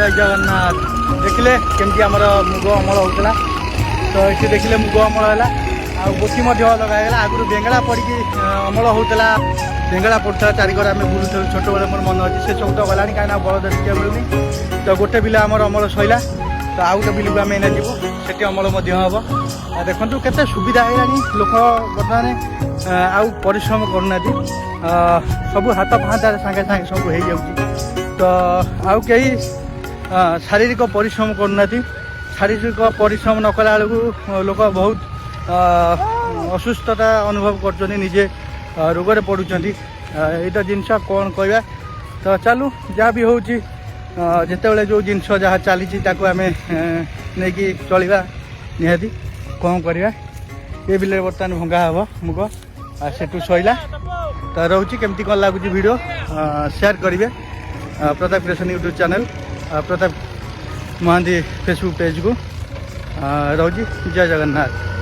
जय जगन्नाथ देखिले केमती आमर मुग अमल होता तो ये देखिले मुग अमल है गोटी लगागला आगुरी बेंगला पड़ी अमल होता बेंगला पड़ता चारिकर आम बुलूल छोट बेले मोर मन अच्छे से सब तो गला कहीं बलद देखा मिलूनी तो गोटे बिल आमर अमल सैला तो आउ गोटे बिल को आम एना जीवु से अमल हम देखो केते सुविधा है लोक बर्तमान आउ परिश्रम करना सब हाथ पाहाचार सागे सागे सब हो जाऊँगी तो आउ कहीं शारीरिक परिश्रम करना शारीरिक परिश्रम न कला बेलू लोक बहुत असुस्थता अनुभव कर निजे रोग पड़ुंट यहाँ जिनस कौन कहवा तो चलू जहाँ भी हूँ जिते जो जिनस जहाँ चली आम नहीं चलवा निहाती कौन करवा ये बिल बर्तमान भंगा हम मुग सेठू सैला तो रोचे केमती कौन लगुच वीडियो शेयर करेंगे Pratap creation YouTube channel Pratap Mahanti Facebook page को रोची जय जगन्नाथ।